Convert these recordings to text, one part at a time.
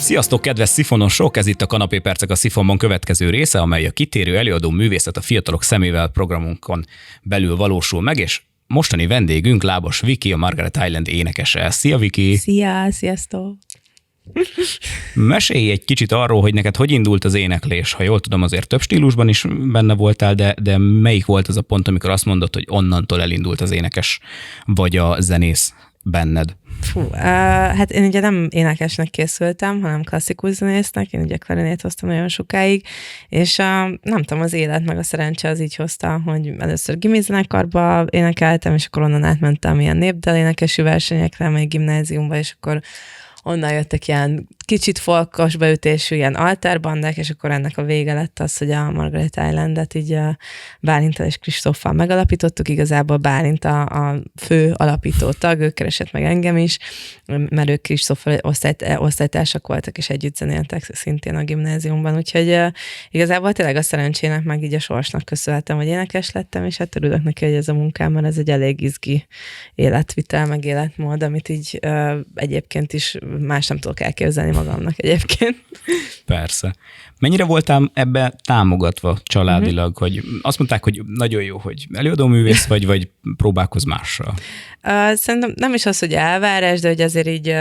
Sziasztok, kedves szifonosok! Ez itt a Kanapé Percek a Szifonban következő része, amely a kitérő előadó művészet a fiatalok szemével programunkon belül valósul meg, és mostani vendégünk Lábos Viki, a Margaret Island énekese. Szia, Viki! Szia, sziasztok! Mesélj egy kicsit arról, hogy neked hogy indult az éneklés. Ha jól tudom, azért több stílusban is benne voltál, de melyik volt az a pont, amikor azt mondod, hogy onnantól elindult az énekes vagy a zenész benned? Hát én ugye nem énekesnek készültem, hanem klasszikus zenésznek, én ugye klarinét hoztam nagyon sokáig, és nem tudom, az élet meg a szerencse az így hozta, hogy először gimizenekarba énekeltem, és akkor onnan átmentem ilyen népdalénekesi versenyekre, meg gimnáziumba, és akkor onnan jöttek ilyen kicsit folkos beütésű ilyen alterbandák, és akkor ennek a vége lett az, hogy a Margaret Islandet így Bálinttal és Kristóffal megalapítottuk. Igazából Bálint a fő alapító tag, ő keresett meg engem is, mert ők Kristóffal osztálytársak voltak, és együtt zenéltek szintén a gimnáziumban. Úgyhogy igazából tényleg a szerencsének, meg így a sorsnak köszönhetem, hogy énekes lettem, és hát örülök neki, hogy ez a munkám, mert ez egy elég izgi életvitel, meg életmód, amit így egyébként is más nem tudok elképzelni magamnak egyébként. Persze. Mennyire voltál ebbe támogatva családilag, hogy azt mondták, hogy nagyon jó, hogy előadóművész vagy próbálkozz mással? Szerintem nem is az, hogy elvárás, de hogy azért így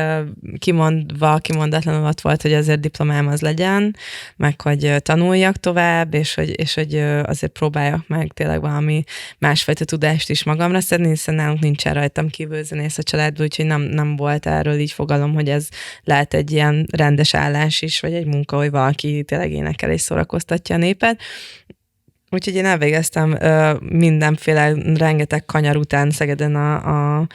kimondatlanul ott volt, hogy azért diplomám az legyen, meg hogy tanuljak tovább, és hogy azért próbáljak meg tényleg valami másfajta tudást is magamra szedni, hiszen nálunk nincsen rajtam kívül zenész a családban, úgyhogy nem volt erről így fogalom, hogy ez lehet egy ilyen rendes állás is, vagy egy munka, hogy valaki tényleg énekel és szórakoztatja a népet. Úgyhogy én elvégeztem mindenféle rengeteg kanyar után Szegeden a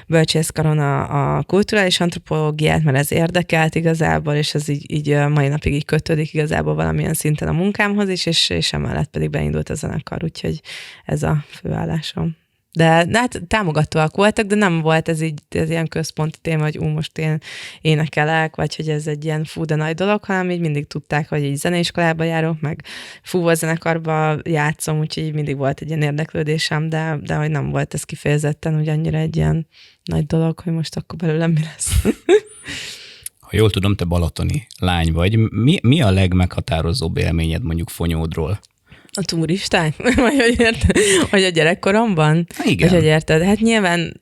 bölcsészkaron a kulturális antropológiát, mert ez érdekelt igazából, és ez így mai napig így kötődik igazából valamilyen szinten a munkámhoz is, és emellett pedig beindult a zenekar, úgyhogy ez a főállásom. De hát támogatóak voltak, de nem volt ez ilyen központi téma, hogy most én énekelek, vagy hogy ez egy ilyen de nagy dolog, hanem így mindig tudták, hogy így zeneiskolába járok, meg zenekarba játszom, úgyhogy így mindig volt egy ilyen érdeklődésem, de hogy nem volt ez kifejezetten úgy annyira egy ilyen nagy dolog, hogy most akkor belőlem mi lesz. Ha jól tudom, te balatoni lány vagy. Mi a legmeghatározóbb élményed mondjuk Fonyódról? A turisták? Vagy hogy érted? Vagy a gyerekkoromban? Igen. Vagy hogy érted? Hát nyilván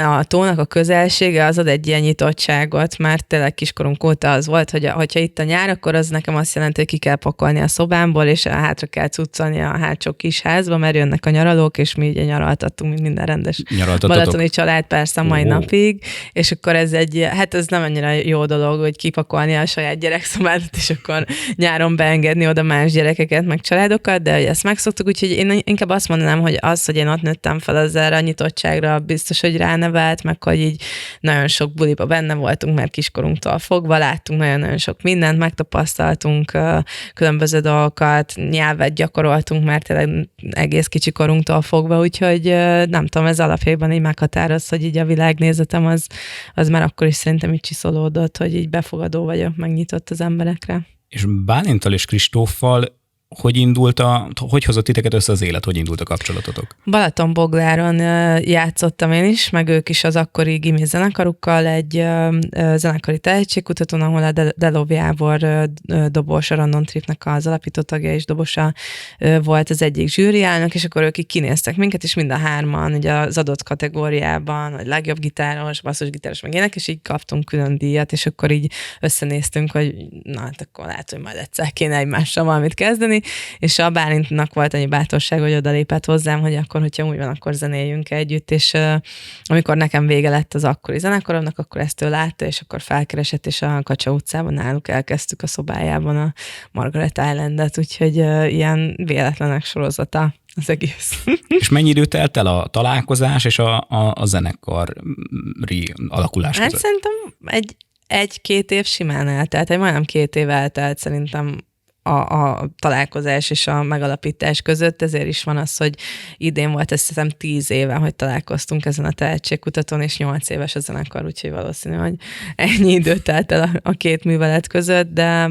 a tónak a közelsége az ad egy ilyen nyitottságot, mert tényleg kiskorunk óta az volt, hogy hogyha itt a nyár, akkor az nekem azt jelenti, hogy ki kell pakolni a szobámból, és hátra kell cuccolni a hátsó kis házba, mert jönnek a nyaralók, és mi ugye nyaraltattunk, mint minden rendes balatoni család, persze mai napig, és akkor ez ez nem annyira jó dolog, hogy kipakolni a saját gyerekszobádat, és akkor nyáron beengedni oda más gyerekeket, meg családokat, de hogy ezt megszoktuk, úgyhogy én inkább azt mondanám, hogy az, hogy én ott nőttem fel az erre a nyitottságra, biztos, hogy ránevelt, meg hogy így nagyon sok buliba benne voltunk, mert kiskorunktól fogva láttunk nagyon-nagyon sok mindent, megtapasztaltunk különböző dolgokat, nyelvet gyakoroltunk, mert tényleg egész kicsi korunktól fogva, úgyhogy nem tudom, ez alapjában így meghatároz, hogy így a világnézetem az már akkor is szerintem így csiszolódott, hogy így befogadó vagyok, megnyitott az emberekre. És Bálinttal és Kristóffal hogy hozott titeket össze az élet, hogy indult a kapcsolatotok? Balatonbogláron játszottam én is, meg ők is az akkori gimi zenekarukkal, egy zenekari tehetségkutatón, ahol a Delov Jávor dobos, a Random Tripnek az alapító tagja és dobosa volt az egyik zsűriának, és akkor ők így kinéztek minket, és mind a hárman ugye az adott kategóriában, vagy legjobb gitáros, basszusgitáros, meg ének, és így kaptunk külön díjat, és akkor így összenéztünk, hogy na, hát akkor lehet, hogy majd egyszer kéne egymással valamit kezdeni, és a Bálintnak volt annyi bátorság, hogy odalépett hozzám, hogy akkor, hogyha úgy van, akkor zenéljünk együtt, és amikor nekem vége lett az akkori zenekaromnak, akkor ezt ő látta, és akkor felkeresett, és a Kacsa utcában náluk elkezdtük a szobájában a Margaret Islandet, úgyhogy ilyen véletlenek sorozata az egész. És mennyi idő telt el a találkozás és a zenekari alakulás között? Hát szerintem egy-két év simán eltelt, majdnem 2 év eltelt szerintem a találkozás és a megalapítás között, ezért is van az, hogy idén volt, azt hiszem 10 éve, hogy találkoztunk ezen a tehetségkutatón, és 8 éves a zenekar, úgyhogy valószínű, hogy ennyi időt telt el a két művelet között, de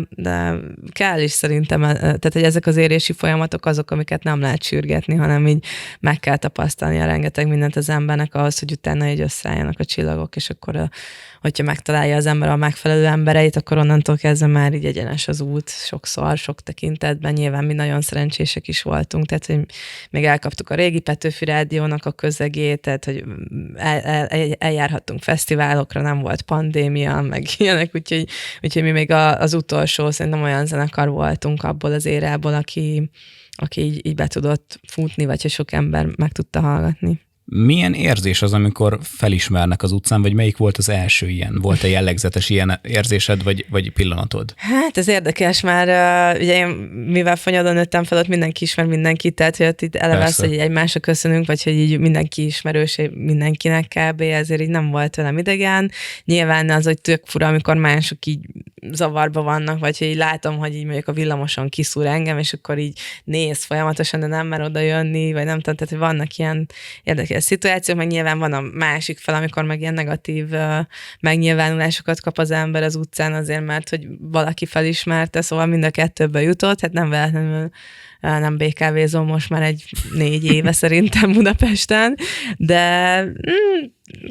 kell is szerintem, tehát hogy ezek az érési folyamatok azok, amiket nem lehet sürgetni, hanem így meg kell tapasztalnia rengeteg mindent az embernek ahhoz, hogy utána így összeálljanak a csillagok, és akkor hogyha megtalálja az ember a megfelelő embereit, akkor onnantól kezdve már így egyenes az út sokszor, sok tekintetben. Nyilván mi nagyon szerencsések is voltunk, tehát hogy még elkaptuk a régi Petőfi Rádiónak a közegét, tehát hogy eljárhattunk fesztiválokra, nem volt pandémia, meg ilyenek, úgyhogy mi még az utolsó, szerintem olyan zenekar voltunk abból az érából, aki így be tudott futni, vagy hogy sok ember meg tudta hallgatni. Milyen érzés az, amikor felismernek az utcán, vagy melyik volt az első ilyen? Volt-e jellegzetes ilyen érzésed, vagy pillanatod? Hát ez érdekes, már ugye én, mivel Fonyadon nőttem fel, ott mindenki ismer mindenkit, tehát hogy ott itt eleve az, hogy egymásra köszönünk, vagy hogy így mindenki ismerős mindenkinek kb. Ezért így nem volt velem idegen. Nyilván az, hogy tök fura, amikor mások így zavarba vannak, vagy hogy így látom, hogy így mondjuk a villamoson kiszúr engem, és akkor így néz folyamatosan, de nem mer oda jönni, vagy nem tudom, tehát hogy vannak ilyen érdekes szituációk, meg nyilván van a másik fel, amikor meg ilyen negatív megnyilvánulásokat kap az ember az utcán azért, mert hogy valaki felismerte, szóval mind a kettőbe jutott, hát nem véletlenül nem BKV-zom most már 4 éve szerintem Budapesten, de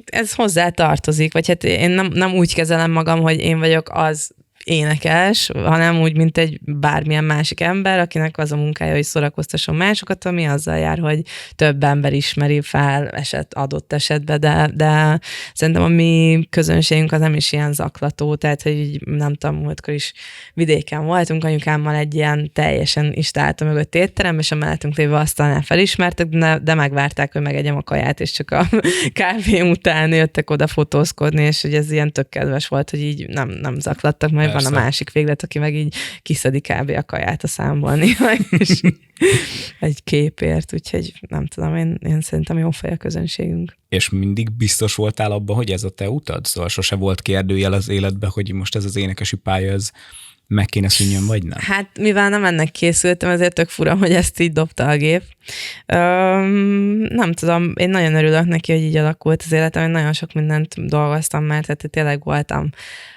ez hozzá tartozik, vagy hát én nem úgy kezelem magam, hogy én vagyok az énekes, hanem úgy, mint egy bármilyen másik ember, akinek az a munkája, hogy szórakoztasson másokat, ami azzal jár, hogy több ember ismeri fel adott esetben, de szerintem a mi közönségünk az nem is ilyen zaklató, tehát, hogy így, nem tudom, múltkor is vidéken voltunk, anyukámmal egy ilyen teljesen istálta mögött étterem, és a mellettünk lévő asztalnál felismertek, de megvárták, hogy megegyem a kaját, és csak a kávém után jöttek oda fotózkodni, és hogy ez ilyen tök kedves volt, hogy így nem zaklattak, majd van a másik véglet, aki meg így kiszedi kb. A kaját a számból néha, és egy képért, úgyhogy nem tudom, én szerintem jó fej a közönségünk. És mindig biztos voltál abban, hogy ez a te utad? Szóval sose volt kérdőjel az életben, hogy most ez az énekesi pálya, ez meg kéne szűnjön, vagy nem? Hát mivel nem ennek készültem, ezért tök fura, hogy ezt így dobta a gép. Nem tudom, én nagyon örülök neki, hogy így alakult az életem, én nagyon sok mindent dolgoztam már, tehát tényleg voltam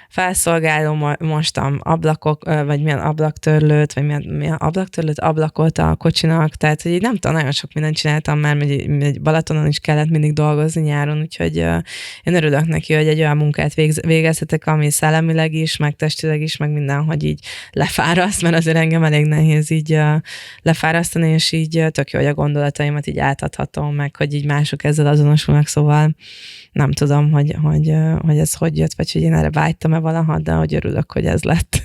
felszolgáló, mostam ablakok, vagy milyen ablaktörlőt, vagy milyen ablaktörlőt, ablakot a kocsinak, tehát hogy így nem tudom, nagyon sok mindent csináltam már, mert Balatonon is kellett mindig dolgozni nyáron, úgyhogy én örülök neki, hogy egy olyan munkát végezhetek, ami szellemileg is, meg testileg is, meg mindenhogy így lefáraszt, mert azért engem elég nehéz így lefárasztani, és így tök jó, hogy a gondolataimat így átadhatom, meg hogy így mások ezzel azonosulnak, szóval nem tudom, hogy ez hogy jött, vagy hogy én erre vágytam-e valaha, de hogy örülök, hogy ez lett.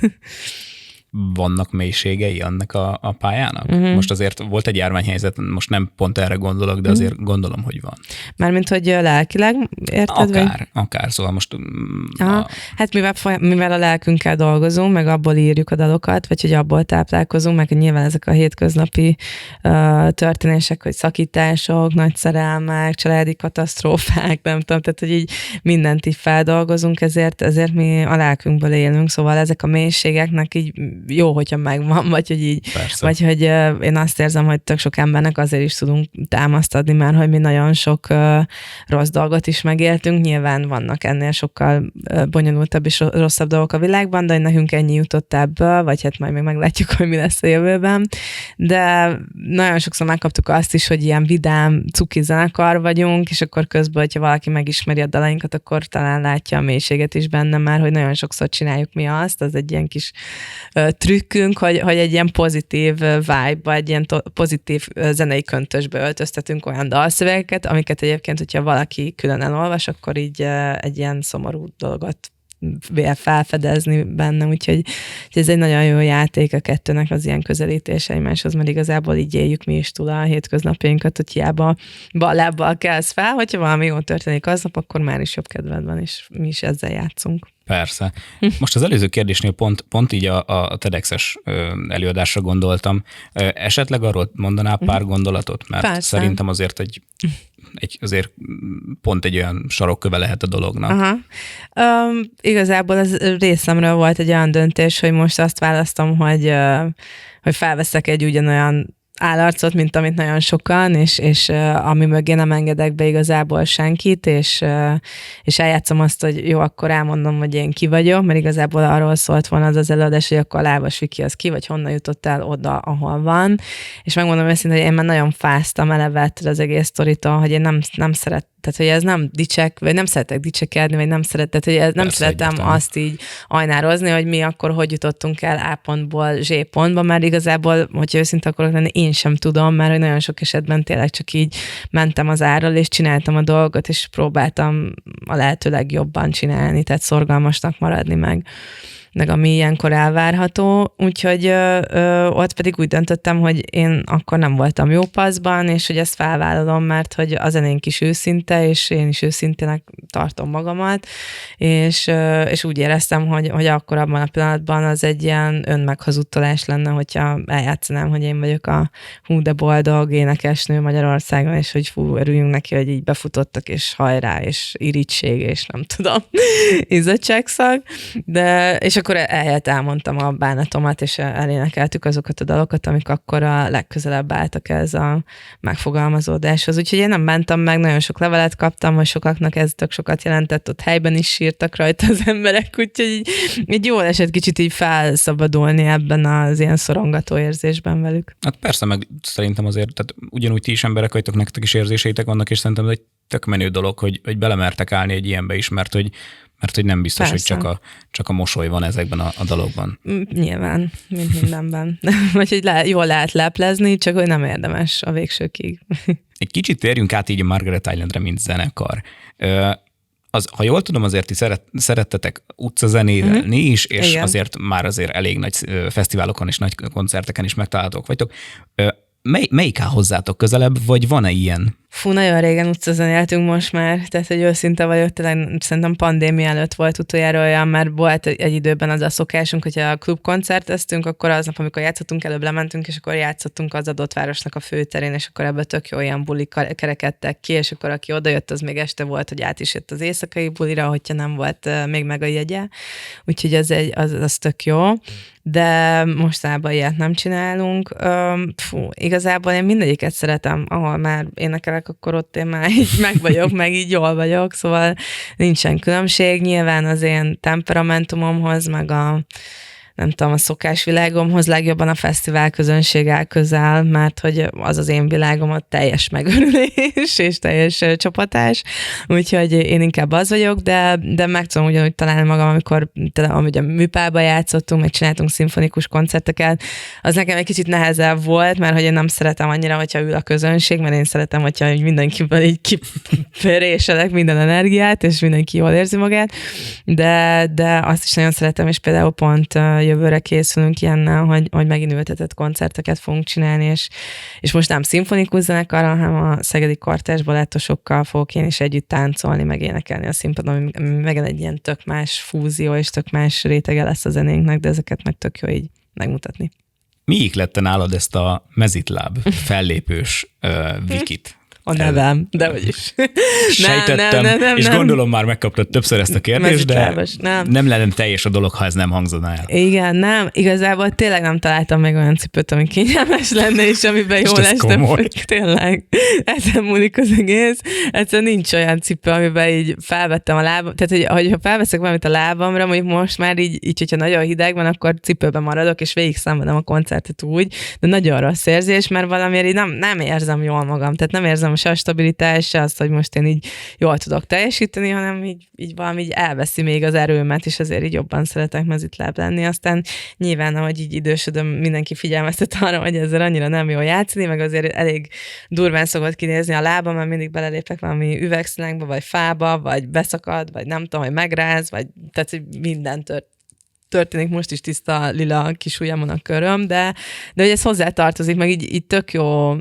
Vannak mélységei annak a pályának? Uh-huh. Most azért volt egy járványhelyzet, most nem pont erre gondolok, de azért gondolom, hogy van. Mármint, hogy lelkileg, érted? Akár, szóval most... Hát mivel a lelkünkkel dolgozunk, meg abból írjuk a dalokat, vagy hogy abból táplálkozunk, meg nyilván ezek a hétköznapi történések, hogy szakítások, nagy szerelmek, családi katasztrófák, nem tudom, tehát hogy így mindent így feldolgozunk, ezért mi a lelkünkből élünk, szóval ezek a mélységeknek így jó, hogyha megvan, vagy hogy így, persze. Vagy hogy én azt érzem, hogy tök sok embernek azért is tudunk támaszt adni már, hogy mi nagyon sok rossz dolgot is megéltünk, nyilván vannak ennél sokkal bonyolultabb és rosszabb dolgok a világban, de nekünk ennyi jutott ebből, vagy hát majd még meglátjuk, hogy mi lesz a jövőben, de nagyon sokszor megkaptuk azt is, hogy ilyen vidám, cuki zenekar vagyunk, és akkor közben, hogyha valaki megismeri a dalainkat, akkor talán látja a mélységet is benne már, hogy nagyon sokszor csináljuk mi azt, az egy ilyen kis trükkünk, hogy egy ilyen pozitív vibe-ba, egy ilyen pozitív zenei köntösbe öltöztetünk olyan dalszövegeket, amiket egyébként, hogyha valaki külön elolvas, akkor így egy ilyen szomorú dolgot felfedezni benne, úgyhogy ez egy nagyon jó játék a kettőnek az ilyen közelítése egymáshoz, mert igazából így éljük mi is túl a hétköznapjainkat, hogy hiába lábbal kelsz fel, hogyha valami jó történik aznap, akkor már is jobb kedved van, és mi is ezzel játszunk. Persze. Most az előző kérdésnél pont így a TEDx-es előadásra gondoltam. Esetleg arról mondanál pár gondolatot? Mert Persze. szerintem azért azért pont egy olyan sarokköve lehet a dolognak. Aha. Igazából az részemről volt egy olyan döntés, hogy most azt választom, hogy felveszek egy ugyanolyan állarcot, mint amit nagyon sokan, és ami mögé nem engedek be igazából senkit, és eljátszom azt, hogy jó, akkor elmondom, hogy én ki vagyok, mert igazából arról szólt volna az előadás, hogy akkor a Lábas Viki az ki, vagy honnan jutott el oda, ahol van, és megmondom őszintén, hogy én már nagyon fáztam eleve az egész sztoritól, hogy én nem szeret, tehát, hogy ez nem vagy nem szeretek dicsekedni, vagy nem szeretek, hogy ez nem szeretem azt így ajnározni, hogy mi akkor hogy jutottunk el A pontból Z pontba, mert igazából, hogyha őszinte akarok lenni, én sem tudom, mert hogy nagyon sok esetben tényleg csak így mentem az árral, és csináltam a dolgot, és próbáltam a lehető legjobban csinálni, tehát szorgalmasnak maradni meg ami ilyenkor elvárható, úgyhogy ott pedig úgy döntöttem, hogy én akkor nem voltam jó paszban, és hogy ezt felvállalom, mert hogy a zenénk is őszinte, és én is őszintének tartom magamat, és úgy éreztem, hogy akkor abban a pillanatban az egy ilyen önmeghazudtolás lenne, hogyha eljátszanám, hogy én vagyok a hú de boldog énekesnő Magyarországon, és hogy fú, örüljünk neki, hogy így befutottak, és hajrá, és irigység, és nem tudom, izzadságszag, és akkor ehelyett elmondtam a bánatomat, és elénekeltük azokat a dalokat, amik akkor a legközelebb álltak ez a megfogalmazódáshoz. Úgyhogy én nem bántam meg, nagyon sok levelet kaptam, hogy sokaknak ez tök sokat jelentett, ott helyben is sírtak rajta az emberek, úgyhogy így jól esett kicsit így felszabadulni ebben az ilyen szorongató érzésben velük. Hát persze, meg szerintem azért, tehát ugyanúgy ti is emberek vagytok, nektek is érzéseitek vannak, és szerintem ez egy tök menő dolog, hogy belemertek állni egy ilyenbe is, mert hogy nem biztos, persze, hogy csak a mosoly van ezekben a dalokban. Nyilván, mint mindenben. Vagy hogy jól lehet leplezni, csak hogy nem érdemes a végsőkig. Egy kicsit térjünk át így a Margaret Islandre, mint zenekar. Ha jól tudom, azért ti szerettetek utcazenévelni is, és igen, azért elég nagy fesztiválokon és nagy koncerteken is megtalálhatók vagytok. Melyik áll hozzátok közelebb, vagy van-e ilyen? Fú, nagyon régen utcazenéltünk most már, tehát hogy őszinte vagyok, tényleg szerintem pandémia előtt volt utoljára olyan, mert volt egy időben az a szokásunk, hogyha a klubkoncerteztünk, akkor aznap, amikor játszottunk, előbb lementünk, és akkor játszottunk az adott városnak a főterén, és akkor ebből tök jó ilyen bulik kerekedtek ki, és akkor aki odajött, az még este volt, hogy át is jött az éjszakai bulira, hogyha nem volt még meg a jegye. Úgyhogy az tök jó. De mostanában ilyet nem csinálunk. Igazából én mindegyiket szeretem, ahol már énekelek, akkor ott én már így meg vagyok, meg így jól vagyok, szóval nincsen különbség. Nyilván az én temperamentumomhoz, meg a szokásvilágomhoz legjobban a fesztivál közönség áll közel, mert hogy az én világom a teljes megörülés és teljes csapatás, úgyhogy én inkább az vagyok, de meg tudom ugyanúgy találni magam, amikor amúgy a műpába játszottunk, meg csináltunk szimfonikus koncerteket, az nekem egy kicsit nehezebb volt, mert hogy én nem szeretem annyira, hogyha ül a közönség, mert én szeretem, hogyha mindenkiből így kipöréselek minden energiát, és mindenki jól érzi magát, de azt is nagyon szeretem, és például pont jövőre készülünk ilyennel, hogy megint ültetett koncerteket fogunk csinálni, és most nem szimfonikus zenekarral, hanem a Szegedi Kortárs balettosokkal fogok én is együtt táncolni, meg énekelni a színpadon, ami megint egy ilyen tök más fúzió, és tök más rétege lesz a zenénknek, de ezeket meg tök jó így megmutatni. Mi ihlette nálad ezt a mezitláb fellépős Vikit? A nevem, de vagyis. Sejtettem, és gondolom már megkaptad többször ezt a kérdést, de nem lenne teljes a dolog, ha ez nem hangzana el. Igen, nem. Igazából tényleg nem találtam meg olyan cipőt, ami kényelmes lenne, és amiben jól estem. Tényleg. Ezen múlik az egész. Egyszerűen nincs olyan cipő, amiben így felvettem a lábam. Tehát, hogyha felveszek valamit a lábamra, mondjuk most már így hogyha nagyon hideg van, akkor cipőben maradok, és végig szenvedem a koncertet úgy, de nagyon rossz érzés, mert valamiért így nem érzem jól magam. Tehát nem érzem se a stabilitás, se azt, hogy most én így jól tudok teljesíteni, hanem így valami így elveszi még az erőmet, és azért így jobban szeretek mezitláb lenni. Aztán nyilván, ahogy így idősödöm, mindenki figyelmeztet arra, hogy ezzel annyira nem jó játszani, meg azért elég durván szokott kinézni a lábam, mert mindig belelépek valami üvegszilánkba, vagy fába, vagy beszakad, vagy nem tudom, vagy megráz, vagy tehát, hogy minden tört. történik most is tiszta lila kis ujjamon a köröm, de hogy ez hozzátartozik, meg így tök jó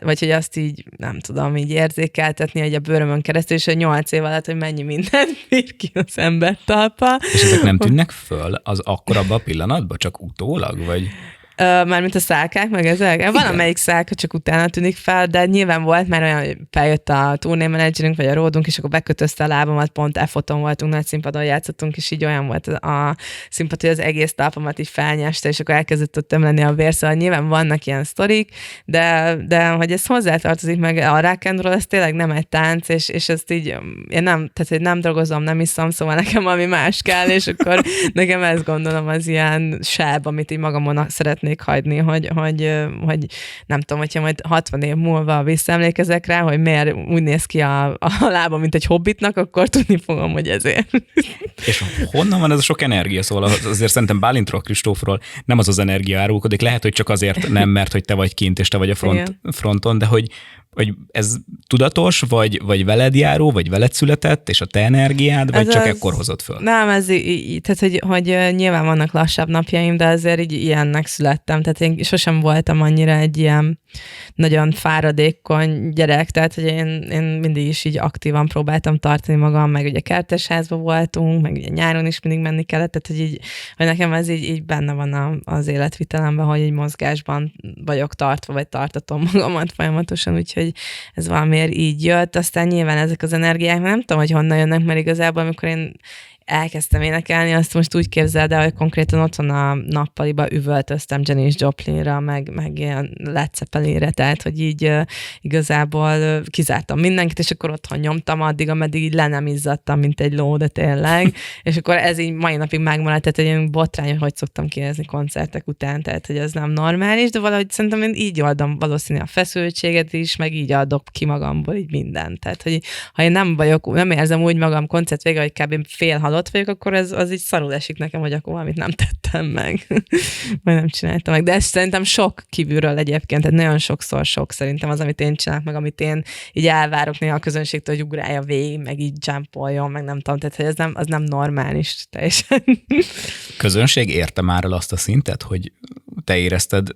vagy hogy azt így, nem tudom, így érzékeltetni, hogy a bőrömön keresztül, és hogy 8 év alatt, hogy mennyi mindent bír ki az ember talpa. És ezek nem tűnnek föl az akkor abban a pillanatban, csak utólag, vagy? Mármint a szálkák, meg ezek. Valamelyik szálka csak utána tűnik fel, de nyilván volt már olyan, hogy feljött a turnémenedzserünk, vagy a ródunk, és akkor bekötözte a lábamat, pont E-foton voltunk, nagy színpadon játszottunk, és így olyan volt a színpad, hogy az egész talpamat így felnyeste, és akkor elkezdett ott ömleni a vér, szóval nyilván vannak ilyen sztorik, de hogy ez hozzátartozik, meg a rock and roll, ez tényleg nem egy tánc, és ezt így, én nem, tehát hogy nem drogozom, nem iszom, szóval nekem valami más kell, és akkor nekem ezt gondolom az ilyen sáb, amit így magamon szeretnék hagyni, hogy nem tudom, hogyha majd 60 év múlva visszaemlékezek rá, hogy miért úgy néz ki a lába, mint egy hobbitnak, akkor tudni fogom, hogy ezért. És honnan van ez a sok energia? Szóval azért szerintem Bálintról, Kristófról nem az energia árulkodik, lehet, hogy csak azért nem, mert hogy te vagy kint, és te vagy a fronton, de hogy ez tudatos, vagy veled járó, vagy veled született, és a te energiád, vagy csak ekkor hozott föl? Nem, ez így, tehát hogy nyilván vannak lassabb napjaim, de azért így ilyennek születtem, tehát én sosem voltam annyira egy ilyen nagyon fáradékony gyerek, tehát hogy én mindig is így aktívan próbáltam tartani magam, meg ugye kertesházban voltunk, meg ugye nyáron is mindig menni kellett, tehát hogy nekem ez így benne van az életvitelemben, hogy egy mozgásban vagyok tartva, vagy tartatom magamat folyamatosan, úgyhogy ez valamiért így jött. Aztán nyilván ezek az energiák, nem tudom, hogy honnan jönnek, mert igazából, amikor én elkezdtem énekelni, azt most úgy képzeld el, hogy konkrétan otthon a nappaliba üvöltöztem Janis Joplinra, meg ilyen Led Zeppelinre, tehát hogy így igazából kizártam mindenkit, és akkor otthon nyomtam addig, ameddig így le nem izzadtam, mint egy ló, de tényleg. És akkor ez így mai napig megmaradt, tehát hogy én botrány, hogy szoktam kiérezni koncertek után, tehát hogy ez nem normális, de valahogy szerintem én így oldom valószínűleg a feszültséget is, meg így adok ki magamból így mindent. Tehát, hogy ha én nem érzem úgy magam koncert vége, hogy kb. Fél halott vagyok, akkor az így szarul esik nekem, hogy akkor valamit nem tettem meg. Vagy nem csináltam meg. De ez szerintem sok kívülről egyébként, tehát nagyon sokszor sok szerintem az, amit én csinálok, meg amit én így elvárok néha a közönségtől, hogy ugrálja végig, meg így jumpoljon, meg nem tudom, tehát hogy az nem normális teljesen. Közönség érte már el azt a szintet, hogy te érezted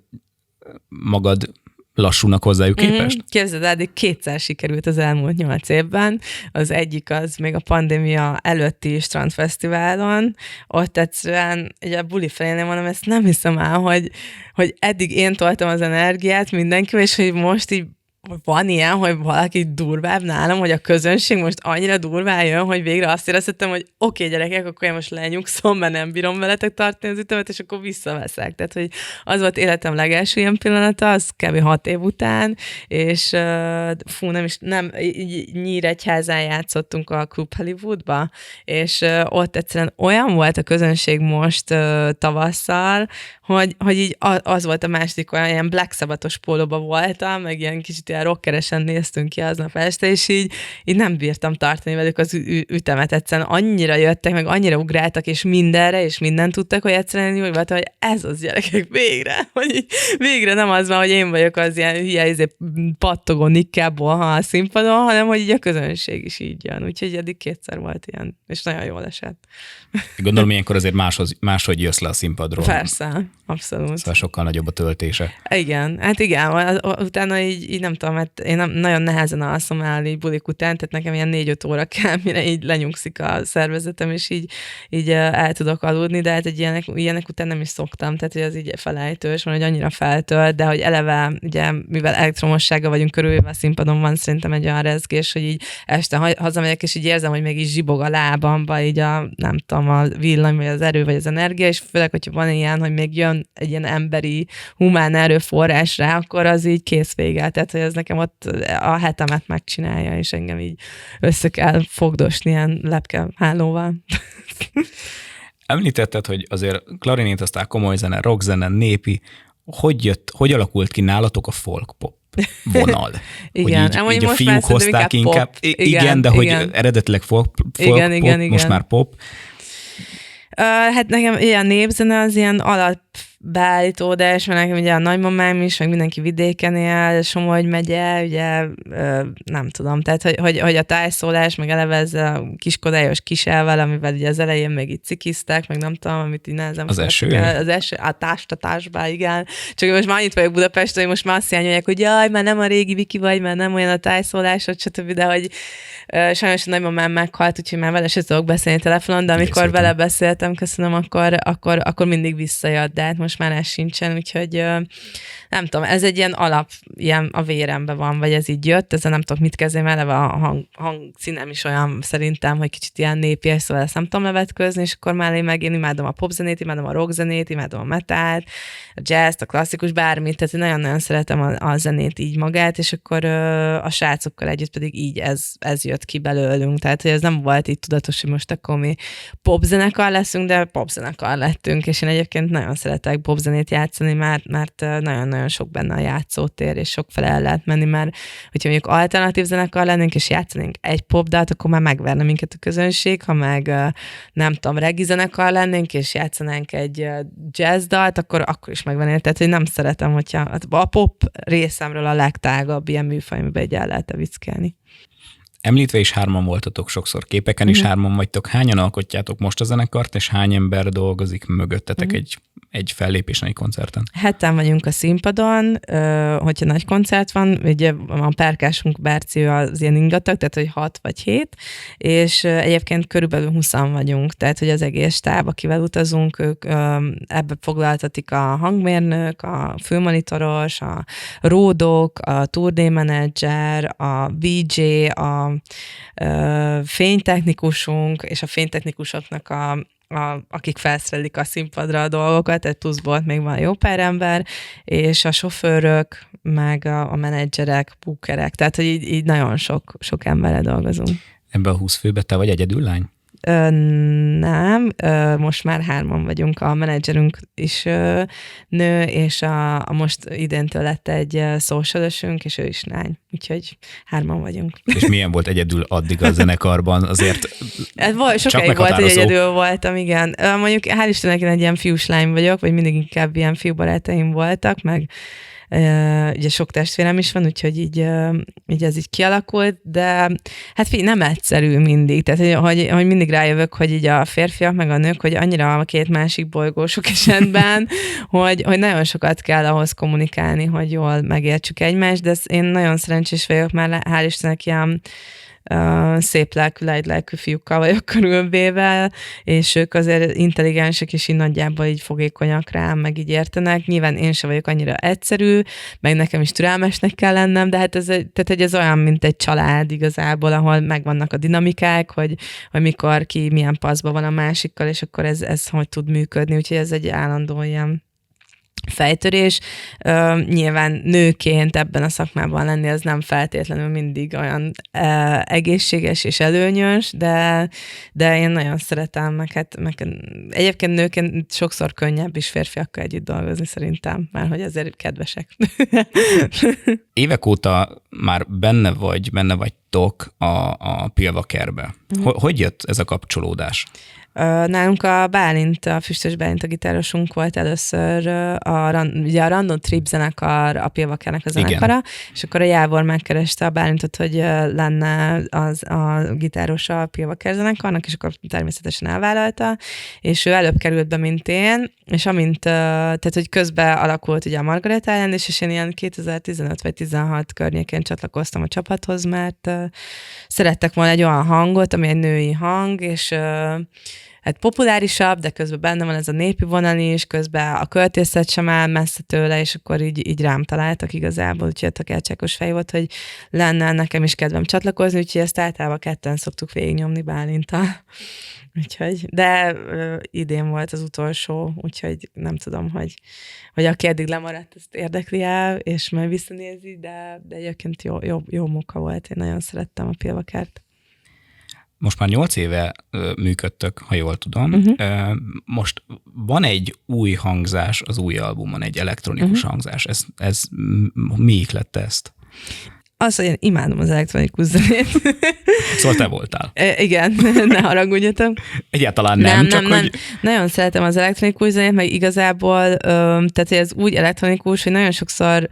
magad lassúnak hozzájuk képest? Képzeld, eddig 2-szer sikerült az elmúlt 8 évben. Az egyik az még a pandémia előtti strandfesztiválon. Ott egyszerűen, ugye a buli felénél mondom, ezt nem hiszem el, hogy eddig én toltam az energiát mindenkivel, és hogy most így van ilyen, hogy valaki durvább nálam, hogy a közönség most annyira durván jön, hogy végre azt éreztem, hogy oké, gyerekek, akkor én most lenyugszom, mert nem bírom veletek tartani az ütemet, és akkor visszaveszek. Tehát, hogy az volt életem legelső ilyen pillanata, az kb. 6 év után, és Nyíregyházán játszottunk a Club Hollywoodba, és ott egyszerűen olyan volt a közönség most tavasszal, hogy így az volt a második olyan, ilyen Black Sabbath-os pólóba voltam, meg ilyen kicsit ilyen rockeresen néztünk ki aznap este, és így nem bírtam tartani velük az ütemet. Egyszerűen annyira jöttek, meg annyira ugráltak, és mindenre, és mindent tudtak, hogy egyszerűen úgy volt, hogy ez az, gyerekek, végre. Hogy így, végre nem az van, hogy én vagyok az ilyen hülye pattogó nikkából, ha a színpadon, hanem hogy így a közönség is így jön. Úgyhogy eddig 2-szer volt ilyen, és nagyon jól esett. Gondolom, ilyenkor azért máshogy jössz le a színpadról. Persze, abszolút. Szóval sokkal nagyobb a töltése. Igen, hát igen, utána így nem tudom, mert én nagyon nehezen alszom el így bulik után, tehát nekem ilyen 4-5 óra kell, mire így lenyugszik a szervezetem, és így el tudok aludni, de hát egy ilyenek után nem is szoktam, tehát hogy az így felejtős van, hogy annyira feltölt, de hogy eleve, ugye, mivel elektromossággal vagyunk körülvéve a színpadon, van szerintem egy olyan rezgés, hogy így este hazamegyek, és így érzem, hogy még így zsibog a lábamba, így nem tudom, a villany, vagy az erő, vagy az energia, és főleg, hogyha van ilyen, hogy még jön egy ilyen emberi, humán erőforrás rá, akkor az így kész vége. Tehát, hogy ez nekem ott a hetemet megcsinálja, és engem így össze kell fogdosni ilyen lepkehálóval. Említetted, hogy azért klarinét, aztán komoly zene, rock zene, népi. Hogy alakult ki nálatok a folk-pop vonal? Igen, hogy így a fiúk hozták inkább. Igen, de hogy eredetileg folk igen, pop, most már pop. Hát nekem ilyen népzene az ilyen beállítódás, mert nekem ugye a nagymamám is, meg mindenki vidéken él, Somogy megye, ugye nem tudom, tehát hogy a tájszólás, meg eleve ez a kiskodályos kiselvel, amivel ugye az elején még itt cikiztek, meg nem tudom, amit így nehezen az eső? Az eső, a tásba, igen. Csak most már annyit vagyok Budapesten, hogy most már azt hiányolják, hogy jaj, már nem a régi Viki vagy, már nem olyan a tájszólásod, stb., de hogy sajnos a nagymamám meghalt, úgyhogy már vele se tudok beszélni telefonon, de amikor vele beszéltem, köszönöm, akkor mindig visszajött, de hát most már ez sincsen, úgyhogy nem tudom, ez egy ilyen alap, ilyen a véremben van, vagy ez így jött, ezzel nem tudok mit kezdeni, eleve a hangszínem is olyan szerintem, hogy kicsit ilyen népies, szóval ezt nem tudom levetközni, és akkor már én imádom a popzenét, imádom a rockzenét, imádom a metált, a jazzt, a klasszikus, bármit, tehát én nagyon-nagyon szeretem a zenét így magát, és akkor a srácokkal együtt pedig így ez jött ki belőlünk, tehát hogy ez nem volt így tudatos, hogy most akkor mi popzenekar leszünk, de popzenekar lettünk, és én egyébként nagyon szeretek popzenét játszani, mert nagyon-nagyon sok benne a játszótér, és sokfele el lehet menni, mert hogyha mondjuk alternatív zenekar lennénk, és játszanénk egy popdalt, akkor már megverne minket a közönség, ha meg nem tudom, reggae zenekar lennénk, és játszanánk egy jazzdalt, akkor is megvennél. Tehát, hogy nem szeretem, hogyha a pop részemről a legtágabb ilyen műfaj, amiben egy el lehet viccelni. Említve is 3 voltatok sokszor képeken is, 3 vagytok. Hányan alkotjátok most a zenekart, és hány ember dolgozik mögöttetek egy fellépésen, egy koncerten? 7-en vagyunk a színpadon, hogyha nagy koncert van, ugye a perkásunk Berci az ilyen ingatag, tehát hogy 6 vagy 7, és egyébként körülbelül 20-an vagyunk, tehát hogy az egész stáb, akivel utazunk, ők ebbe foglaltatik a hangmérnök, a fülmonitoros, a ródok, a turnée-menedzser, a VJ, a fénytechnikusunk, és a fénytechnikusoknak akik felszerelik a színpadra a dolgokat, tehát pluszból még van jó pár ember, és a sofőrök, meg a menedzserek, bookerek, tehát hogy így nagyon sok emberrel dolgozunk. Ebben a 20 főben te vagy egyedül lány? Nem, most már 3 vagyunk, a menedzserünk is nő, és a most idéntől lett egy socialösünk, és ő is lány, úgyhogy 3 vagyunk. És milyen volt egyedül addig a zenekarban? Azért sokáig volt, hogy egyedül voltam, igen. Mondjuk hál' Istennek én egy ilyen fiús lány vagyok, vagy mindig inkább ilyen fiúbarátaim voltak, meg ugye sok testvérem is van, úgyhogy így ez így kialakult, de hát nem egyszerű mindig, tehát hogy mindig rájövök, hogy így a férfiak meg a nők, hogy annyira a két másik bolygósok esetben, hogy nagyon sokat kell ahhoz kommunikálni, hogy jól megértsük egymást, de én nagyon szerencsés vagyok, mert hál' Istennek ilyen szép lelkű, lelkű fiúkkal vagyok körülvéve, és ők azért intelligensek, és így nagyjából így fogékonyak rám, meg így értenek. Nyilván én sem vagyok annyira egyszerű, meg nekem is türelmesnek kell lennem, de hát ez olyan, mint egy család igazából, ahol megvannak a dinamikák, hogy mikor ki milyen paszban van a másikkal, és akkor ez hogy tud működni, úgyhogy ez egy állandó ilyen fejtörés. Nyilván nőként ebben a szakmában lenni, az nem feltétlenül mindig olyan egészséges és előnyös, de én nagyon szeretem, meg egyébként nőként sokszor könnyebb is férfiakkal együtt dolgozni szerintem, mert hogy azért kedvesek. Évek óta már benne vagytok a Pilvakerbe. Hogy jött ez a kapcsolódás? Nálunk a Füstös Bálint, a gitárosunk volt először ugye a Random Trip zenekar, a Pilvakernek a zenekara, igen. És akkor a Jávor megkereste a Bálintot, hogy lenne a gitáros a Pilvaker zenekarnak, és akkor természetesen elvállalta, és ő előbb került be, mint én, és tehát hogy közben alakult ugye a Margaret Island, és én ilyen 2015 vagy 16 környékén csatlakoztam a csapathoz, mert szerettek volna egy olyan hangot, ami egy női hang, és hát populárisabb, de közben benne van ez a népi vonal is, közben a költészet sem áll messze tőle, és akkor így rám találtak igazából, úgyhogy a kelcsákos fej volt, hogy lenne nekem is kedvem csatlakozni, úgyhogy ezt általában ketten szoktuk végignyomni Bálinttal. Úgyhogy, de idén volt az utolsó, úgyhogy nem tudom, hogy aki eddig lemaradt, ezt érdekli el, és majd visszanézi, de egyébként jó munka volt, én nagyon szerettem a Pilvakert. Most már 8 éve működtök, ha jól tudom. Most van egy új hangzás az új albumon, egy elektronikus hangzás. Ez miik lett ezt? Az, hogy én imádom az elektronikus zenét. Szóval te voltál. Igen, ne haragudjatok. Egyáltalán nem, csak hogy... Nagyon szeretem az elektronikus zenét, meg igazából, tehát ez úgy elektronikus, hogy nagyon sokszor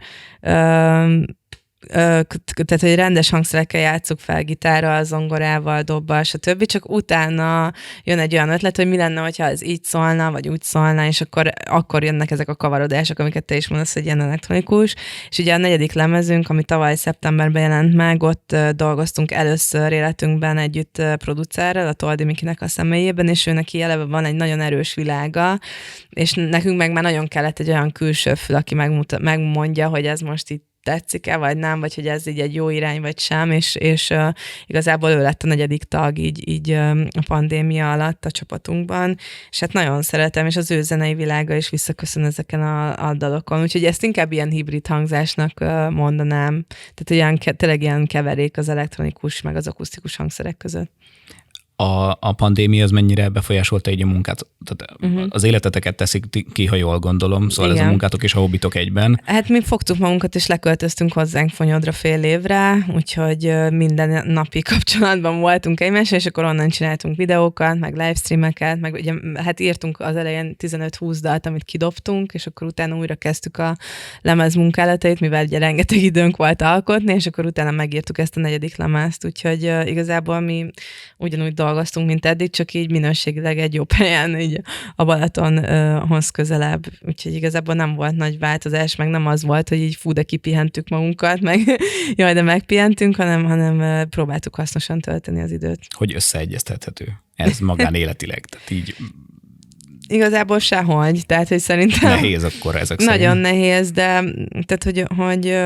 tehát, hogy rendes hangszerekkel játsszuk fel gitárral, zongorával, dobbal, stb. Csak utána jön egy olyan ötlet, hogy mi lenne, hogyha ez így szólna, vagy úgy szólna, és akkor jönnek ezek a kavarodások, amiket te is mondasz, hogy ilyen elektronikus. És ugye a 4. lemezünk, ami tavaly szeptemberben jelent meg, ott dolgoztunk először életünkben együtt producerrel, a Toldi Mikinek a személyében, és ő neki eleve van egy nagyon erős világa, és nekünk meg már nagyon kellett egy olyan külső fül, aki megmondja, hogy ez most itt tetszik-e, vagy nem, vagy hogy ez így egy jó irány, vagy sem, és igazából ő lett a 4. tag így a pandémia alatt a csapatunkban, és hát nagyon szeretem, és az ő zenei világa is visszaköszön ezeken a dalokon, úgyhogy ezt inkább ilyen hibrid hangzásnak mondanám, tehát tényleg ilyen keverék az elektronikus, meg az akusztikus hangszerek között. A pandémia az mennyire befolyásolta így a munkát? Tehát az életeteket teszik ki, ha jól gondolom, szóval igen. Ez a munkátok és a hobbitok egyben. Hát mi fogtuk magunkat, és leköltöztünk hozzánk Fonyodra fél évre, úgyhogy minden napi kapcsolatban voltunk egymással, és akkor onnan csináltunk videókat, meg livestreameket, meg ugye, hát írtunk az elején 15-20 dalt, amit kidobtunk, és akkor utána újra kezdtük a lemez munkálatait, mivel ugye rengeteg időnk volt alkotni, és akkor utána megírtuk ezt a 4. lemezt, úgyhogy igazából mi ugyanúgy dolgoztunk, mint eddig, csak így minőségileg egy jobb helyen, így a Balatonhoz közelebb. Úgyhogy igazából nem volt nagy változás, meg nem az volt, hogy így fú, de kipihentük magunkat, meg jaj, de megpihentünk, hanem próbáltuk hasznosan tölteni az időt. Hogy összeegyeztethető ez magánéletileg? Tehát így... Igazából sehogy, tehát, hogy szerintem... Nehéz akkor ezek szerint. Nagyon nehéz, de tehát, hogy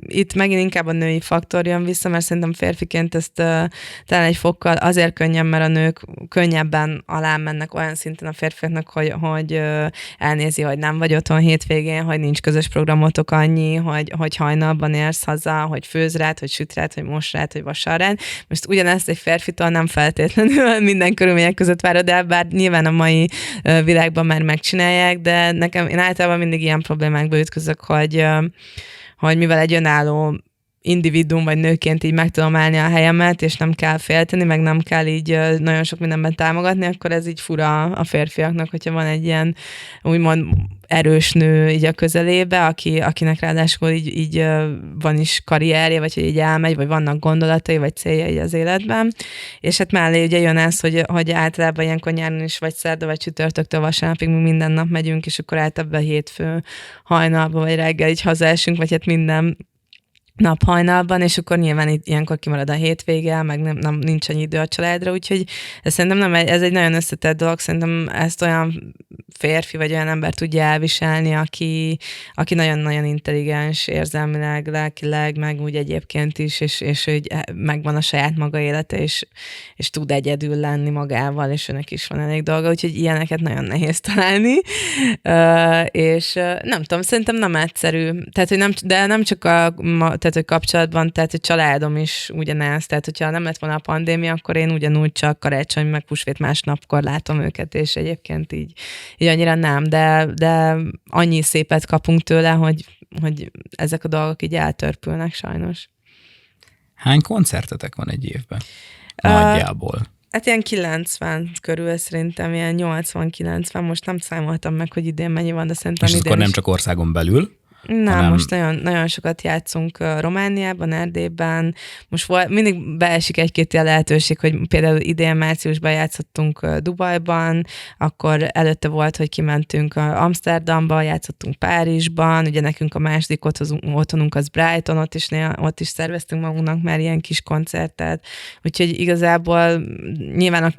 itt megint inkább a női faktor jön vissza, mert szerintem férfiként ezt talán egy fokkal azért könnyen, mert a nők könnyebben alá mennek olyan szinten a férfiaknak, hogy elnézi, hogy nem vagy otthon hétvégén, hogy nincs közös programotok annyi, hogy hajnalban érsz haza, hogy főz rád, hogy süt rád, hogy mos rád, hogy vasal rád. Most ugyanezt egy férfitől nem feltétlenül minden körülmények között várod el, bár nyilván a mai világban már megcsinálják, de én általában mindig ilyen problémákba ütközök, hogy mivel egy önálló individuum vagy nőként így meg tudom állni a helyemet, és nem kell félteni, meg nem kell így nagyon sok mindenben támogatni, akkor ez így fura a férfiaknak, hogyha van egy ilyen úgymond erős nő így a közelébe, akinek ráadásul így van is karrierje, vagy hogy így elmegy, vagy vannak gondolatai, vagy céljai az életben. És hát mellé ugye jön ez, hogy általában ilyenkor nyáron is, vagy szerda, vagy csütörtöktől vasárnapig mi minden nap megyünk, és akkor általában hétfő hajnalban, vagy reggel így hazaesünk, vagy hát minden nap hajnalban, és akkor nyilván ilyenkor kimarad a hétvége, meg nem nincs annyi idő a családra, úgyhogy ez szerintem ez egy nagyon összetett dolog, szerintem ezt olyan férfi vagy olyan ember tudja elviselni, aki nagyon-nagyon intelligens érzelmileg, lelkileg, meg úgy egyébként is, és hogy megvan a saját maga élete, és tud egyedül lenni magával, és önnek is van elég dolga, úgyhogy ilyeneket nagyon nehéz találni, és nem tudom, szerintem nem egyszerű, tehát, hogy nem csak tehát, hogy kapcsolatban, tehát, hogy családom is ugyanez, tehát, hogyha nem lett volna a pandémia, akkor én ugyanúgy csak karácsony, meg húsvét másnapkor látom őket, és egyébként így annyira nem, de annyi szépet kapunk tőle, hogy ezek a dolgok így eltörpülnek sajnos. Hány koncertetek van egy évben? Nagyjából. Hát ilyen 90 körül, szerintem ilyen 80-90, most nem számoltam meg, hogy idén mennyi van, de szerintem és idén akkor nem csak országon belül? Nem, most nagyon sokat játszunk Romániában, Erdélyben. Most mindig beesik egy-két ilyen lehetőség, hogy például idén márciusban játszottunk Dubajban, akkor előtte volt, hogy kimentünk Amsterdamba, játszottunk Párizsban, ugye nekünk a második otthonunk az Brighton, ott is szerveztünk magunknak már ilyen kis koncertet. Úgyhogy igazából nyilván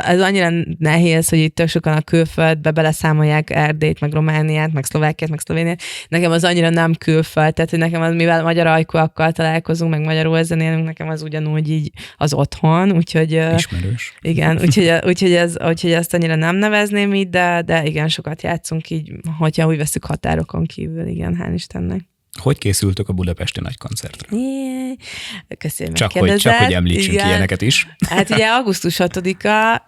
ez annyira nehéz, hogy itt tök sokan a külföldbe beleszámolják Erdélyt, meg Romániát, meg Szlovákiát, meg Szlovéniát. Nekem az annyira nem külföld, tehát hogy nekem az, mivel magyar ajkúakkal találkozunk, meg magyarul zenélünk, nekem az ugyanúgy így az otthon, úgyhogy... Ismerős. Igen, úgyhogy azt annyira nem nevezném így, de igen, sokat játszunk így, hogyha úgy veszük határokon kívül, igen, hál' Istennek. Hogy készültök a budapesti nagy koncertre? Köszönöm, csak hogy említsünk ilyeneket is. Hát ugye augusztus 6-a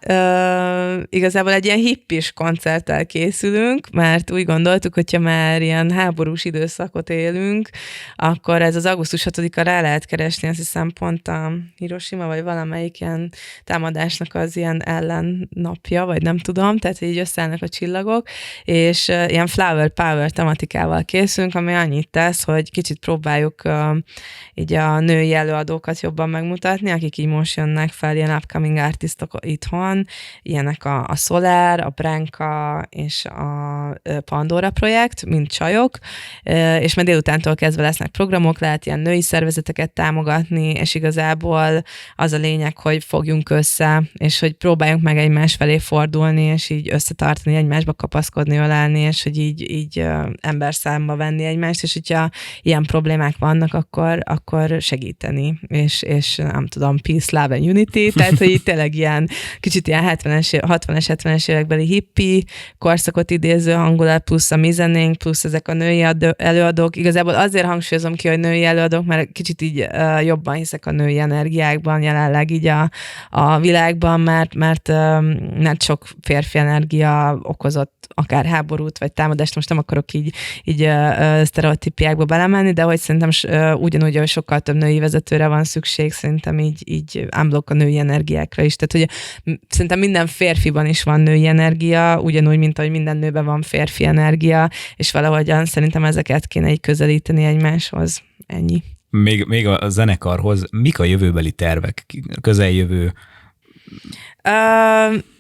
igazából egy ilyen hippis koncerttel készülünk, mert úgy gondoltuk, hogyha már ilyen háborús időszakot élünk, akkor ez az augusztus 6-a rá lehet keresni, azt hiszem pont a Hiroshima, vagy valamelyik ilyen támadásnak az ilyen ellennapja, vagy nem tudom, tehát így összeállnak a csillagok, és ilyen flower power tematikával készülünk, ami annyit tesz, hogy kicsit próbáljuk így a női előadókat jobban megmutatni, akik így most jönnek fel, ilyen upcoming artistok itthon, ilyenek a Solar, a Branka és a Pandora projekt, mint csajok, és majd délutántól kezdve lesznek programok, lehet ilyen női szervezeteket támogatni, és igazából az a lényeg, hogy fogjunk össze, és hogy próbáljunk meg egymás felé fordulni, és így összetartani, egymásba kapaszkodni, ölelni, és hogy így emberszámba venni egymást, és hogyha ilyen problémák vannak, akkor segíteni, és nem tudom, peace, love and unity, tehát hogy itt tényleg ilyen kicsit ilyen 60-es, 70-es évekbeli hippi korszakot idéző hangulat, plusz a mi zenénk, plusz ezek a női előadók. Igazából azért hangsúlyozom ki, hogy női előadók, mert kicsit így jobban hiszek a női energiákban jelenleg így a világban, mert nem sok férfi energia okozott akár háborút, vagy támadást, most nem akarok így sztereotípiákba belemenni, de hogy szerintem ugyanúgy, hogy sokkal több női vezetőre van szükség, szerintem így unblock a női energiákra is. Tehát, hogy szerintem minden férfiban is van női energia, ugyanúgy, mint ahogy minden nőben van férfi energia, és valahogyan szerintem ezeket kéne így közelíteni egymáshoz. Ennyi. Még a zenekarhoz, mik a jövőbeli tervek, közeljövő?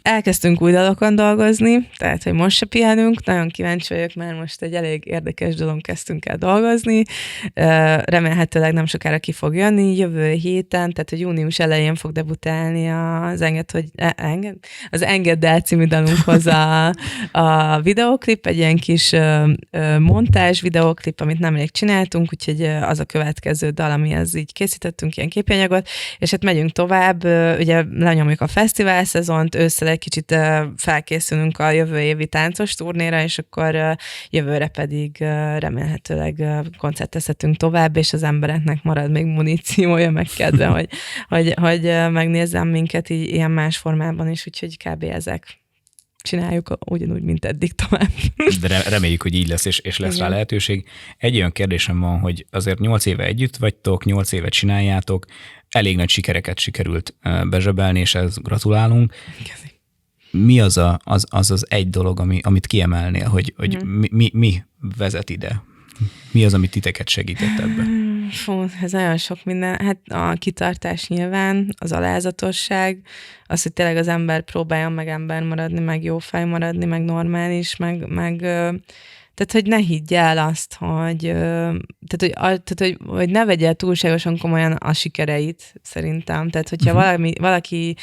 Elkezdtünk új dalokon dolgozni, tehát, hogy most se pihenünk, nagyon kíváncsi vagyok, mert most egy elég érdekes dolgon kezdtünk el dolgozni, remélhetőleg nem sokára ki fog jönni, jövő héten, tehát, hogy június elején fog debutálni az Engedd el című dalunkhoz a videóklip, egy ilyen kis montázs videóklip, amit nemrég csináltunk, úgyhogy az a következő dal, amihez így készítettünk ilyen képanyagot, és hát megyünk tovább, ugye lenyomjuk a fesztivál szezont, ősszel egy kicsit felkészülünk a jövő évi táncos turnéra, és akkor jövőre pedig remélhetőleg koncertezhetünk tovább, és az embereknek marad még muníciója, meg kedve, hogy megnézzem minket így ilyen más formában is, úgyhogy kb. Ezek. Csináljuk ugyanúgy, mint eddig tovább. De reméljük, hogy így lesz, és lesz rá lehetőség. Egy olyan kérdésem van, hogy azért 8 éve együtt vagytok, 8 évet csináljátok, elég nagy sikereket sikerült bezsebelni, és ezt gratulálunk. Mi az egy dolog, amit kiemelnél, hogy mi vezet ide? Mi az, amit titeket segített ebben? Ez nagyon sok minden. Hát a kitartás nyilván, az alázatosság, az, hogy tényleg az ember próbáljon meg ember maradni, meg jó fej maradni, meg normális, meg tehát, hogy ne higgy el azt, hogy ne vegyél túlságosan komolyan a sikereit, szerintem. Tehát, hogyha valaki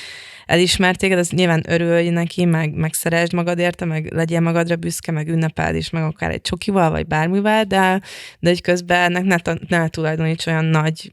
elismert téged, az nyilván örülj neki, meg szeresd magad érte, meg legyél magadra büszke, meg ünnepeld is meg akár egy csokival, vagy bármivel, de egy közben ennek ne tulajdoníts olyan nagy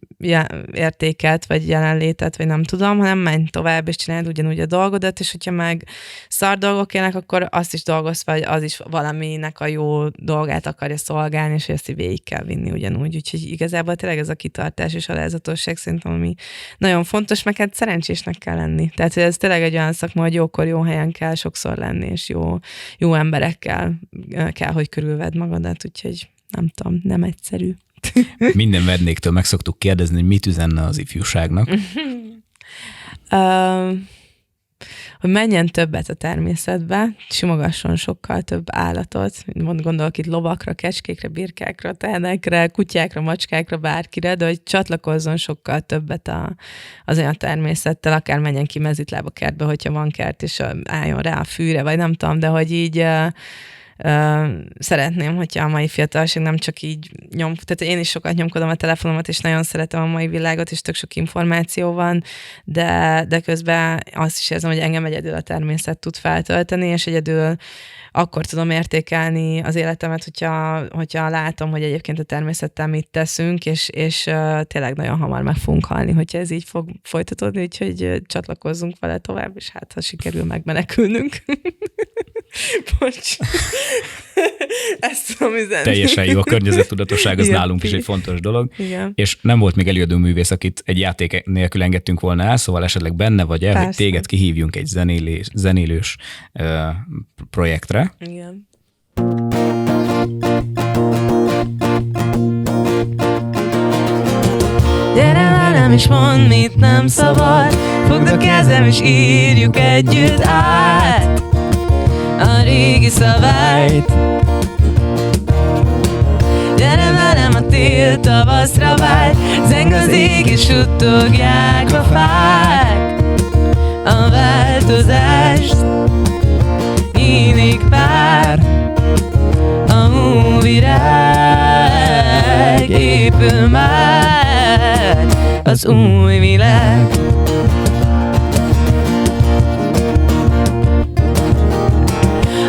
értéket, vagy jelenlétet, vagy nem tudom, hanem menj tovább, és csináld ugyanúgy a dolgodat, és hogyha meg szar dolgok élnek, akkor azt is dolgozz, vagy az is valaminek a jó dolgát akarja szolgálni, és ezt végig kell vinni ugyanúgy. Úgyhogy igazából tényleg ez a kitartás és alázatosság szerintem, ami nagyon fontos, meg hát szerencsésnek kell lenni. Tehát ez tényleg egy olyan szakma, hogy jókor, jó helyen kell sokszor lenni, és jó emberekkel kell, hogy körülvedd magadat, úgyhogy nem tudom, nem egyszerű. Minden vendégtől meg szoktuk kérdezni, hogy mit üzenne az ifjúságnak. Hogy menjen többet a természetbe, simogasson sokkal több állatot, gondolok itt lovakra, kecskékre, birkákra, tehenekre, kutyákra, macskákra, bárkire, de hogy csatlakozzon sokkal többet az olyan természettel, akár menjen ki mezitlába kertbe, hogyha van kert, és álljon rá a fűre, vagy nem tudom, de hogy így szeretném, hogyha a mai fiatalság nem csak így tehát én is sokat nyomkodom a telefonomat, és nagyon szeretem a mai világot, és tök sok információ van, de közben azt is érzem, hogy engem egyedül a természet tud feltölteni, és egyedül akkor tudom értékelni az életemet, hogyha látom, hogy egyébként a természettel mit teszünk, és tényleg nagyon hamar meg fogunk halni, hogyha ez így fog folytatódni, úgyhogy csatlakozzunk vele tovább, és hát ha sikerül megmenekülnünk. Bocs. Ezt tudom üzenni. Teljesen jó, a környezettudatosság az Igen. nálunk is egy fontos dolog. Igen. És nem volt még előadó művész, akit egy játék nélkül engedtünk volna el, szóval esetleg benne vagy el, hogy Persze. téged kihívjunk egy zenélős projektre. Igen. Gyere velem és mondd, mit nem szabad, fogd a kezem és írjuk együtt át a régi szabályt. Gyere velem, a tél tavaszra vált, zeng az ég és suttogják a fák a változást. Nyílik pár a hóvirág, épül már az új világ.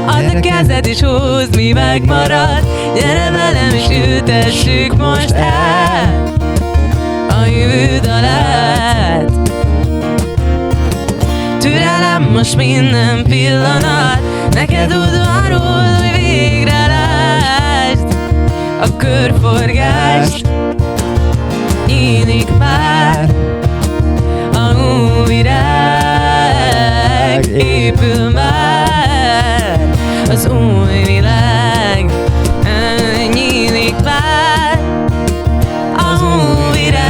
Add a kezed és húzd, mi megmarad, gyere velem és ültessük most el a jövő dalát. Türelem most minden pillanat, neked udvarul, hogy végre lásd a körforgást. Nyílik már a hóvirág, épül már az új világ. Nyílik már a hóvirág,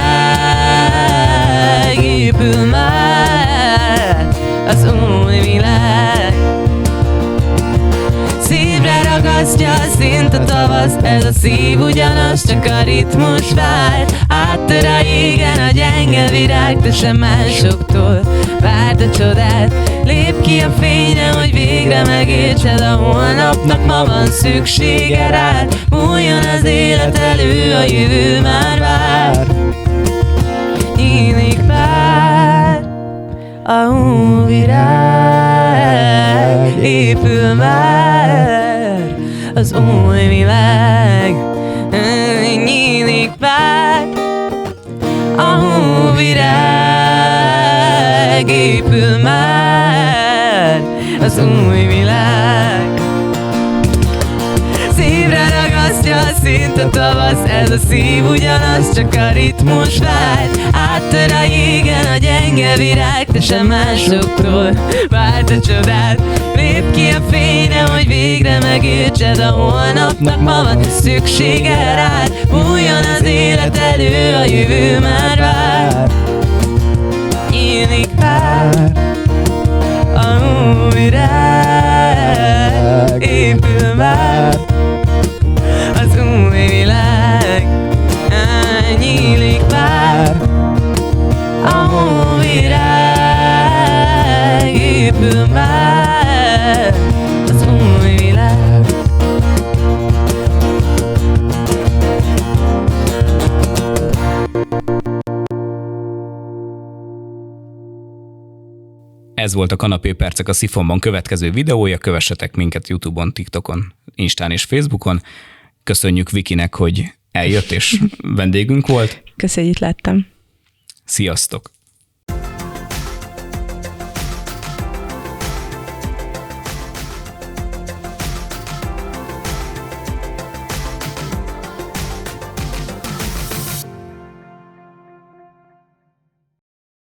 épül már az új világ. Szívre ragasztja szint a tavaszt, ez a szív ugyanaz, csak a ritmus vált. Áttör a jégen a gyenge virág, de sem másoktól várd a csodát. Lép ki a fényre, hogy végre megértsed, a holnapnak ma van szüksége rád. Múljon az élet elő, a jövő már vár. Nyílik pár a hóvirág, épül már az új világ. Nyílik pár a hóvirág, épül már az új világ. Szívre ragasztja szint a tavasz, ez a szív ugyanaz, csak a ritmus vált. Áttör a jégen a gyenge virág, de sem másoktól várd a csodát. Lép ki a fényre, hogy végre megértsed, a holnapnak ma van szüksége rád. Múljon az élet elő, a jövő már vár. Nyílik pár a hóvirág, épül már az új világ. Nyílik pár a hóvirág, épül már az új világ. Ez volt a Kanapépercek a Szifonban következő videója, kövessetek minket YouTube-on, TikTokon, Instán és Facebookon. Köszönjük Vikinek, hogy eljött és vendégünk volt. Köszönjük, hogy itt lettem. Sziasztok!